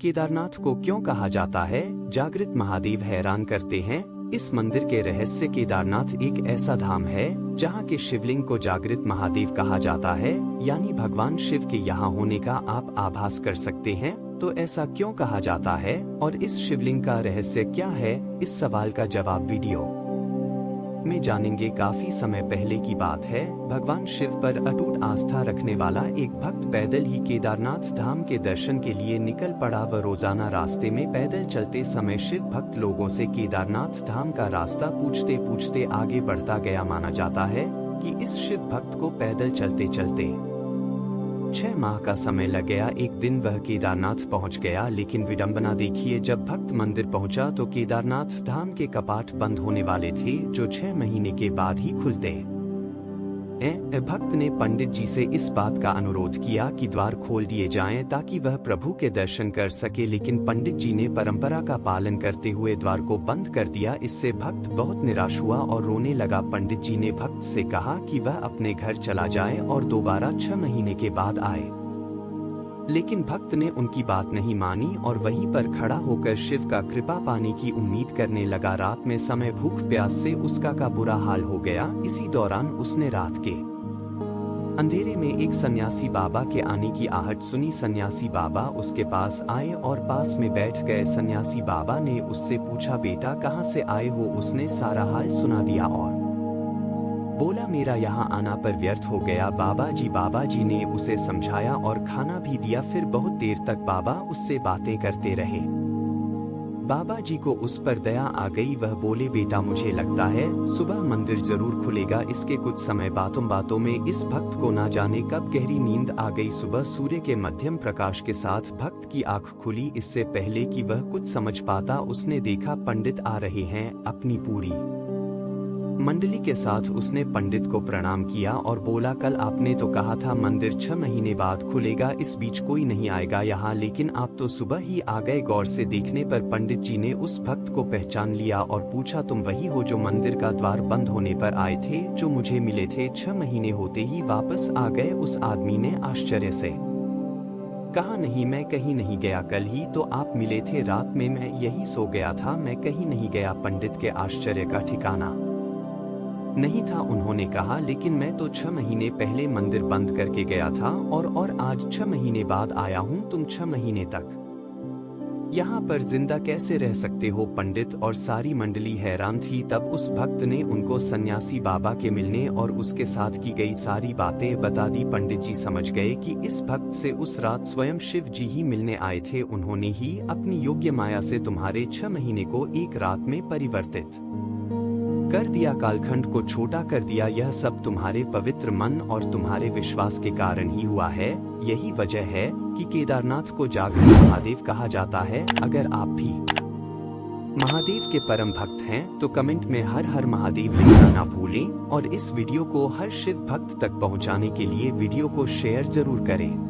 केदारनाथ को क्यों कहा जाता है जागृत महादेव हैरान करते हैं। इस मंदिर के रहस्य। केदारनाथ एक ऐसा धाम है जहाँ के शिवलिंग को जागृत महादेव कहा जाता है, यानी भगवान शिव के यहाँ होने का आप आभास कर सकते हैं। तो ऐसा क्यों कहा जाता है और इस शिवलिंग का रहस्य क्या है, इस सवाल का जवाब वीडियो में जानेंगे। काफी समय पहले की बात है, भगवान शिव पर अटूट आस्था रखने वाला एक भक्त पैदल ही केदारनाथ धाम के दर्शन के लिए निकल पड़ा। व रोजाना रास्ते में पैदल चलते समय शिव भक्त लोगों से केदारनाथ धाम का रास्ता पूछते पूछते आगे बढ़ता गया। माना जाता है कि इस शिव भक्त को पैदल चलते चलते 6 माह का समय लग गया। एक दिन वह केदारनाथ पहुंच गया, लेकिन विडंबना देखिए, जब भक्त मंदिर पहुंचा तो केदारनाथ धाम के कपाट बंद होने वाले थे, जो 6 महीने के बाद ही खुलते। भक्त ने पंडित जी से इस बात का अनुरोध किया कि द्वार खोल दिए जाएं ताकि वह प्रभु के दर्शन कर सके, लेकिन पंडित जी ने परंपरा का पालन करते हुए द्वार को बंद कर दिया। इससे भक्त बहुत निराश हुआ और रोने लगा। पंडित जी ने भक्त से कहा कि वह अपने घर चला जाए और दोबारा 6 महीने के बाद आए, लेकिन भक्त ने उनकी बात नहीं मानी और वहीं पर खड़ा होकर शिव का कृपा पाने की उम्मीद करने लगा। रात में समय भूख प्यास से उसका का बुरा हाल हो गया। इसी दौरान उसने रात के अंधेरे में एक सन्यासी बाबा के आने की आहट सुनी। सन्यासी बाबा उसके पास आए और पास में बैठ गए। सन्यासी बाबा ने उससे पूछा, बेटा कहाँ से आए हो? उसने सारा हाल सुना दिया और बोला, मेरा यहाँ आना पर व्यर्थ हो गया बाबा जी ने उसे समझाया और खाना भी दिया। फिर बहुत देर तक बाबा उससे बातें करते रहे। बाबा जी को उस पर दया आ गई। वह बोले, बेटा मुझे लगता है सुबह मंदिर जरूर खुलेगा। इसके कुछ समय बातों में इस भक्त को ना जाने कब गहरी नींद आ गई। सुबह सूर्य के मध्यम प्रकाश के साथ भक्त की आंख खुली। इससे पहले कि वह कुछ समझ पाता, उसने देखा पंडित आ रहे हैं अपनी पूरी मंडली के साथ। उसने पंडित को प्रणाम किया और बोला, कल आपने तो कहा था मंदिर 6 महीने बाद खुलेगा, इस बीच कोई नहीं आएगा यहाँ, लेकिन आप तो सुबह ही आ गए। गौर से देखने पर पंडित जी ने उस भक्त को पहचान लिया और पूछा, तुम वही हो जो मंदिर का द्वार बंद होने पर आए थे, जो मुझे मिले थे? 6 महीने होते ही वापस आ गए। उस आदमी ने आश्चर्य से कहा, नहीं मैं कहीं नहीं गया, कल ही तो आप मिले थे। रात में मैं यही सो गया था, मैं कहीं नहीं गया। पंडित के आश्चर्य का ठिकाना नहीं था। उन्होंने कहा, लेकिन मैं तो 6 महीने पहले मंदिर बंद करके गया था और आज 6 महीने बाद आया हूँ। तुम 6 महीने तक यहाँ पर जिंदा कैसे रह सकते हो? पंडित और सारी मंडली हैरान थी। तब उस भक्त ने उनको सन्यासी बाबा के मिलने और उसके साथ की गई सारी बातें बता दी। पंडित जी समझ गए कि इस भक्त से उस रात स्वयं शिव जी ही मिलने आए थे। उन्होंने ही अपनी योग्य माया से तुम्हारे 6 महीने को एक रात में परिवर्तित कर दिया, कालखंड को छोटा कर दिया। यह सब तुम्हारे पवित्र मन और तुम्हारे विश्वास के कारण ही हुआ है। यही वजह है कि केदारनाथ को जागृत महादेव कहा जाता है। अगर आप भी महादेव के परम भक्त हैं तो कमेंट में हर हर महादेव लिखना ना भूलें और इस वीडियो को हर शिव भक्त तक पहुंचाने के लिए वीडियो को शेयर जरूर करें।